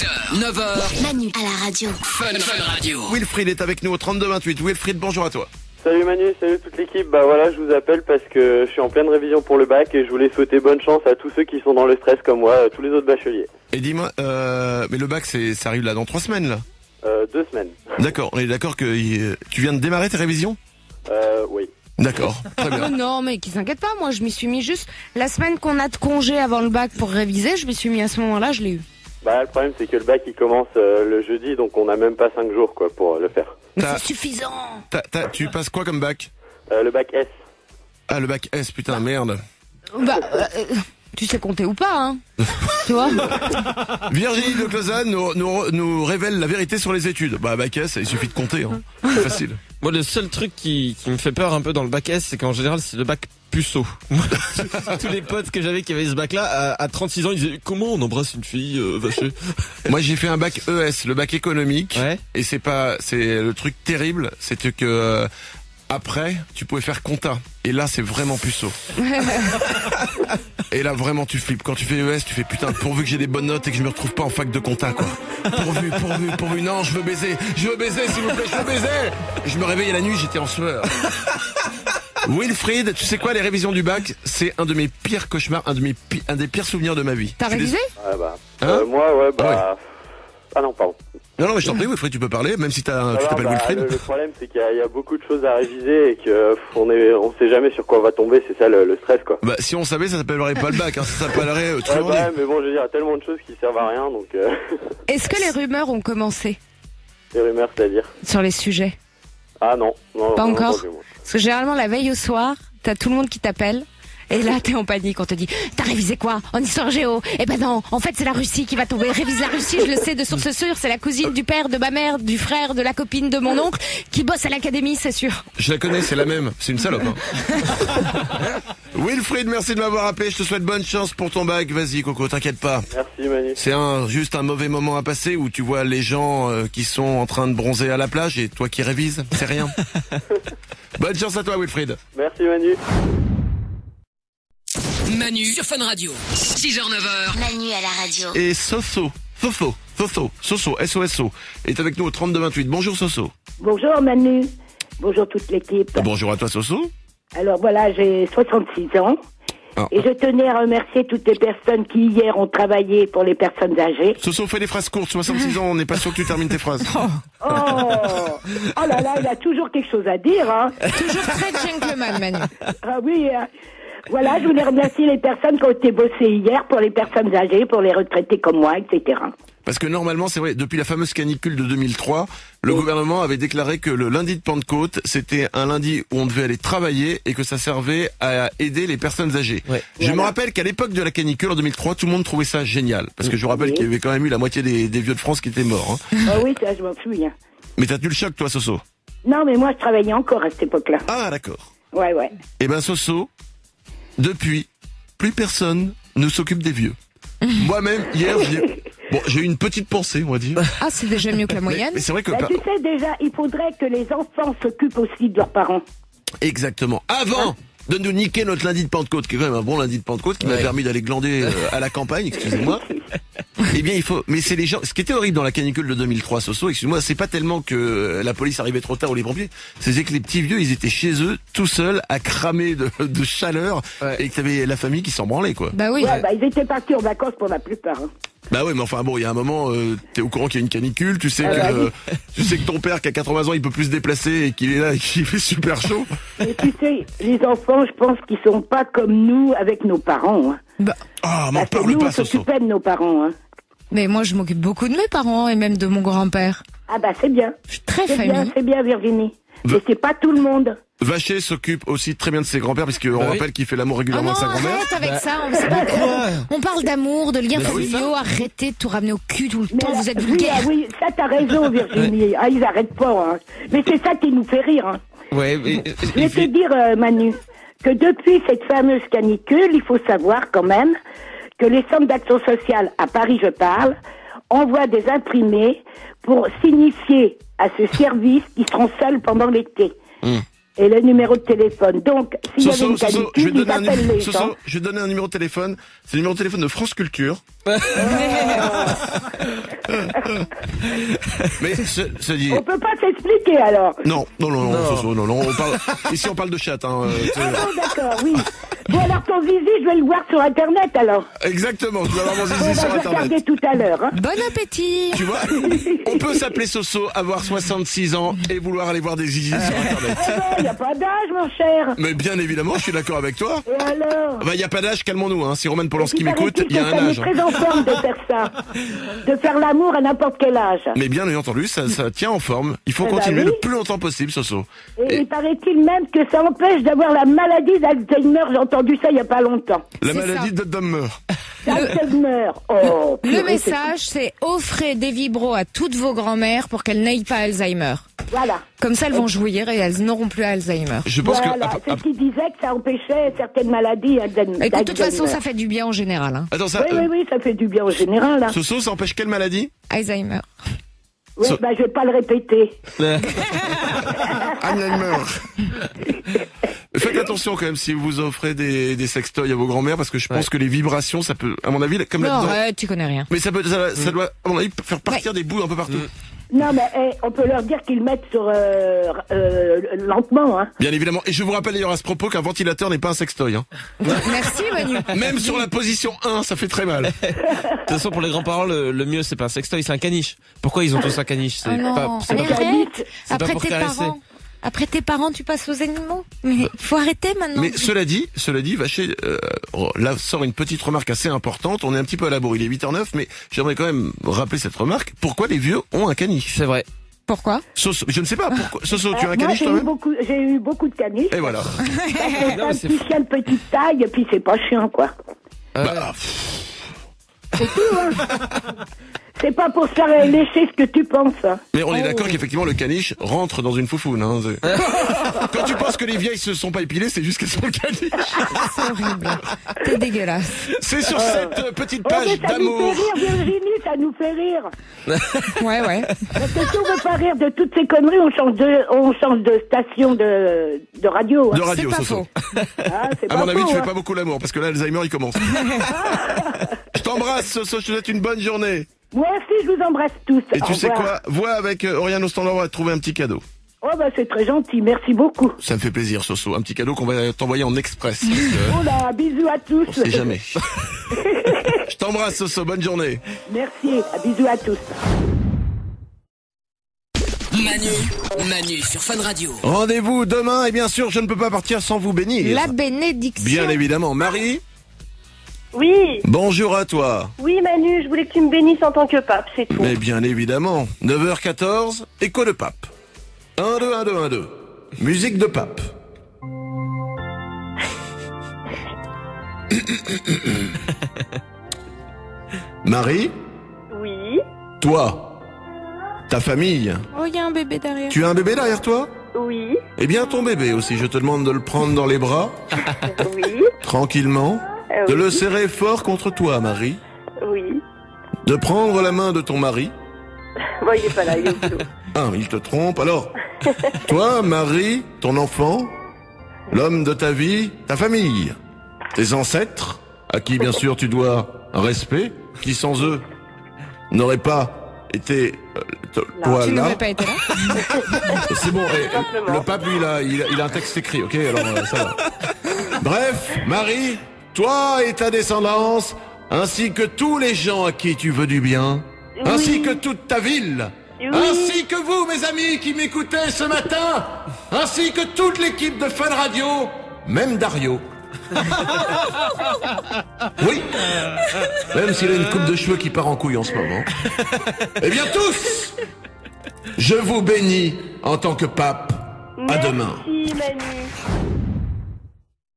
6h, 9h, Manu à la radio. Fun Radio. Wilfried est avec nous au 32-28. Wilfried, bonjour à toi. Salut Manu, salut toute l'équipe. Bah voilà, je vous appelle parce que je suis en pleine révision pour le bac et je voulais souhaiter bonne chance à tous ceux qui sont dans le stress comme moi, tous les autres bacheliers. Et dis-moi, mais le bac, ça arrive là dans 3 semaines là. 2 semaines. D'accord, on est d'accord que tu viens de démarrer tes révisions? Oui. D'accord, très bien. Oh non, mais qui s'inquiète pas, moi je m'y suis mis juste la semaine qu'on a de congé avant le bac pour réviser, je m'y suis mis à ce moment-là, je l'ai eu. Bah le problème c'est que le bac il commence le jeudi, donc on a même pas 5 jours quoi pour le faire. Mais T'as- c'est suffisant. Tu passes quoi comme bac? Le bac S. Ah, le bac S, putain, merde. Bah, tu sais compter ou pas, hein. Tu vois. Virginie de Closanne nous révèle la vérité sur les études. Bah, bac S, il suffit de compter, hein. C'est facile. Moi, le seul truc qui me fait peur un peu dans le bac S, c'est qu'en général, c'est le bac puceau. Tous les potes que j'avais qui avaient ce bac-là, à 36 ans, ils disaient « Comment on embrasse une fille, vachée ?» Moi, j'ai fait un bac ES, le bac économique. Ouais. Et c'est le truc terrible, c'était que, après, tu pouvais faire compta. Et là, c'est vraiment puceau. Et là, vraiment, tu flippes. Quand tu fais ES, tu fais putain, pourvu que j'ai des bonnes notes et que je me retrouve pas en fac de compta, quoi. Pourvu. Non, je veux baiser, s'il vous plaît, je veux baiser. Je me réveillais la nuit, j'étais en sueur. Wilfried, tu sais quoi, les révisions du bac, c'est un de mes pires cauchemars, un des pires souvenirs de ma vie. T'as révisé? Ah bah. Hein Moi ouais bah. Ah non pardon. Non, mais je t'en prie, Wilfried, tu peux parler, même si tu Alors, t'appelles Wilfried. le problème c'est qu'il y a beaucoup de choses à réviser et que on sait jamais sur quoi on va tomber, c'est ça le stress quoi. Bah, si on savait, ça s'appellerait pas le bac, hein, ça s'appellerait Ouais, tuerie. bah, mais bon je veux dire, il y a tellement de choses qui servent à rien donc Est-ce que les rumeurs ont commencé les rumeurs c'est-à-dire. sur les sujets? Ah non. Pas non, encore? entendu, moi. Parce que généralement, la veille au soir, t'as tout le monde qui t'appelle. Et là, t'es en panique. On te dit, t'as révisé quoi? En histoire géo? Eh ben non, en fait, c'est la Russie qui va tomber. Révise la Russie, je le sais de source sûre. C'est la cousine du père, de ma mère, du frère, de la copine de mon oncle, qui bosse à l'académie, c'est sûr. Je la connais, c'est la même. C'est une salope. Hein. Wilfried, merci de m'avoir appelé. Je te souhaite bonne chance pour ton bac. Vas-y, Coco, t'inquiète pas. Merci Manu. C'est juste un mauvais moment à passer où tu vois les gens qui sont en train de bronzer à la plage et toi qui révises. C'est rien. Bonne chance à toi, Wilfried. Merci Manu. Manu sur Fun Radio. 6h, 9h, Manu à la radio. Et Soso, S-O-S-O, est avec nous au 32-28. Bonjour, Soso. Bonjour Manu, bonjour toute l'équipe. Bonjour à toi, Soso. Alors voilà, j'ai 66 ans Ah. et je tenais à remercier toutes les personnes qui hier ont travaillé pour les personnes âgées. Soso, fais des phrases courtes. 66 ans, on n'est pas sûr que tu termines tes phrases. Oh là là, il a toujours quelque chose à dire, hein. Toujours très gentleman, Manu. Ah oui, voilà, je voulais remercier les personnes qui ont été bossées hier pour les personnes âgées, pour les retraités comme moi, etc. Parce que normalement, c'est vrai, depuis la fameuse canicule de 2003, le gouvernement avait déclaré que le lundi de Pentecôte, c'était un lundi où on devait aller travailler et que ça servait à aider les personnes âgées. Ouais. Je me rappelle qu'à l'époque de la canicule en 2003, tout le monde trouvait ça génial. Parce que je vous rappelle qu'il y avait quand même eu la moitié des vieux de France qui étaient morts. Hein. Ah oui, ça je m'en souviens. Mais t'as tenu le choc, toi, Soso? Non, mais moi je travaillais encore à cette époque-là. Ah, d'accord. Ouais. Eh ben, Soso, depuis, plus personne ne s'occupe des vieux. Moi-même, hier, j'ai eu une petite pensée, on va dire. Ah, c'est déjà mieux que la moyenne. Mais c'est vrai que... Bah, tu sais déjà, il faudrait que les enfants s'occupent aussi de leurs parents. Exactement. Avant de nous niquer notre lundi de Pentecôte, qui est quand même un bon lundi de Pentecôte, qui m'a permis d'aller glander à la campagne, excusez-moi. Eh bien, mais c'est les gens, ce qui était horrible dans la canicule de 2003, Soso, excuse-moi, c'est pas tellement que la police arrivait trop tard ou les pompiers, c'est que les petits vieux, ils étaient chez eux, tout seuls, à cramer de chaleur, et que t'avais la famille qui s'en branlait, quoi. Bah oui. Ouais, bah ils étaient partis en vacances pour la plupart. Hein. Bah ouais, mais enfin bon, il y a un moment, t'es au courant qu'il y a une canicule, tu sais tu sais que ton père qui a 80 ans, il peut plus se déplacer et qu'il est là et qu'il fait super chaud. Et tu sais, les enfants, je pense qu'ils sont pas comme nous avec nos parents. Hein. Bah, Ah, m'en Parce que parle nous, pas, on Soso. s'occupait de nos parents. Hein. mais moi, je m'occupe beaucoup de mes parents et même de mon grand-père. Ah bah c'est bien. Je suis très famille. C'est bien Virginie. Mais c'est pas tout le monde. Vacher s'occupe aussi très bien de ses grands-pères, puisqu'on Bah oui. rappelle qu'il fait l'amour Ah régulièrement non, avec sa grand-mère. arrête avec ça, on sait pas quoi. On parle d'amour, de liens Mais oui, familiaux, arrêtez de tout ramener au cul tout le Mais temps, vous êtes oui, vulgaire. oui, ça t'as raison Virginie. Ah ils arrêtent pas. Hein. Mais c'est ça qui nous fait rire. Hein. Ouais, mais... Je vais te dire Manu, que depuis cette fameuse canicule, il faut savoir quand même que les centres d'action sociale, à Paris je parle, envoient des imprimés pour signifier à ce service qu'ils seront seuls pendant l'été. Et le numéro de téléphone. Donc, s'il y avait une canicule, ils appellent les gens. Je vais te donner un numéro de téléphone. C'est le numéro de téléphone de France Culture. Mais se dit. On peut pas s'expliquer alors. Non, Soso, non, on parle. Ici, on parle de chat, hein. Ah bon, d'accord, oui. Bon, alors ton zizi, je vais le voir sur Internet alors. Exactement, tu vas voir mon On zizi va sur le Internet. regarder tout à l'heure. Hein. Bon appétit. Tu vois, on peut s'appeler Soso, avoir 66 ans et vouloir aller voir des zizi sur Internet. Il n'y a pas d'âge, mon cher. Mais bien évidemment, je suis d'accord avec toi. Et alors? Bah, il n'y a pas d'âge, calmons-nous, hein. Si Roman Polanski Il m'écoute, paraît-il il y a que un ça met âge. très en forme de faire ça. De faire l'amour à n'importe quel âge. Mais bien entendu, ça tient en forme. Il faut Eh ben continuer oui. le plus longtemps possible, Soso. Et il paraît-il même que ça empêche d'avoir la maladie d'Alzheimer. J'ai entendu ça il n'y a pas longtemps. La C'est maladie ça. de Dummer. Alzheimer. Oh, Le purée, message, c'est offrez des vibros à toutes vos grand-mères pour qu'elles n'aient pas Alzheimer. Voilà. Comme ça, elles vont jouir et elles n'auront plus Alzheimer. Je pense Voilà. que... C'est ce qui disait que ça empêchait certaines maladies d'Alzheimer. Écoute, de toute façon, ça fait du bien en général. Hein. Attends, ça... Oui, ça fait du bien en général. Hein. Soso, ça empêche quelle maladie? Alzheimer. Ouais, So- je vais pas le répéter. Alzheimer. Faites attention quand même si vous offrez des sextoys à vos grand-mères parce que je pense que les vibrations, ça peut, à mon avis, comme Non, là-dedans. arrête, tu connais rien. Mais ça doit, à mon avis, faire partir des bouts un peu partout. Non, mais on peut leur dire qu'ils mettent sur lentement. Hein. Bien évidemment. Et je vous rappelle d'ailleurs à ce propos qu'un ventilateur n'est pas un sextoy. Hein. Merci, Manu. Même sur la position 1, ça fait très mal. De toute façon, pour les grands-parents, le mieux, c'est pas un sextoy, c'est un caniche. Pourquoi ils ont tous un caniche? C'est Oh non, pas, c'est pas allez, pour- arrête. c'est pas Après pour tes caresser. parents. Après tes parents, tu passes aux animaux. Mais faut arrêter maintenant. Mais cela dit, Vacher, là sort une petite remarque assez importante. On est un petit peu à la bourre, il est 8h09, mais j'aimerais quand même rappeler cette remarque. Pourquoi les vieux ont un caniche? C'est vrai. Pourquoi? Soso, je ne sais pas pourquoi. Soso, tu as un Moi, caniche toi-même? j'ai eu beaucoup de caniches. Et voilà. C'est Non, un mais c'est petit chien de petite taille, et puis c'est pas chiant, quoi. Bah, C'est tout, hein. C'est pas pour se faire lécher ce que tu penses. Hein. mais on est d'accord qu'effectivement le caniche rentre dans une foufoune. Hein. Quand tu penses que les vieilles se sont pas épilées, c'est juste qu'elles sont le caniche. C'est horrible. T'es dégueulasse. C'est sur cette petite Oh, page mais ça nous d'amour. fait rire, Virginie, ça nous fait rire. Ouais. Parce que si on veut pas rire de toutes ces conneries, on change de station de radio. Hein. De radio, C'est pas Soso. faux. Ah, c'est À pas mon avis, faux, tu fais hein. pas beaucoup l'amour parce que là, Alzheimer, il commence. Je t'embrasse, Soso, je te souhaite une bonne journée. Moi aussi, je vous embrasse tous. Et tu Au sais revoir. quoi? Vois avec Oriane au standard, on va te trouver un petit cadeau. Oh, bah, c'est très gentil, merci beaucoup. Ça me fait plaisir, Soso. Un petit cadeau qu'on va t'envoyer en express. Parce que Oh là, bisous à tous. on sait jamais. Je t'embrasse, Soso. Bonne journée. Merci, bisous à tous. Manu sur Fun Radio. Rendez-vous demain et bien sûr, je ne peux pas partir sans vous bénir. La bénédiction. Bien évidemment. Marie, Oui, bonjour à toi. oui Manu, je voulais que tu me bénisses en tant que pape, c'est tout. Mais bien évidemment. 9h14, écho de pape. 1, 2, 1, 2, 1, 2. Musique de pape. Marie, Oui, toi, ta famille, Oh, il y a un bébé derrière. tu as un bébé derrière toi? oui, Eh bien ton bébé aussi, je te demande de le prendre dans les bras, oui, tranquillement, de oui. le serrer fort contre toi, Marie, oui. de prendre la main de ton mari. Bon, il est pas là, il est au boulot. Ah, il te trompe. Alors, toi, Marie, ton enfant, l'homme de ta vie, ta famille, tes ancêtres, à qui bien sûr tu dois un respect, qui sans eux n'auraient pas été toi Tu là. n'aurais pas été là. C'est bon. Simplement. Le pape, lui, il a un texte écrit, ok. Alors ça va. Bref, Marie, toi et ta descendance, ainsi que tous les gens à qui tu veux du bien, ainsi que toute ta ville. Oui. Ainsi que vous, mes amis qui m'écoutez ce matin, ainsi que toute l'équipe de Fun Radio, même Dario. Oui, même s'il a une coupe de cheveux qui part en couille en ce moment. Eh bien tous, je vous bénis en tant que pape. À demain. Merci Manu.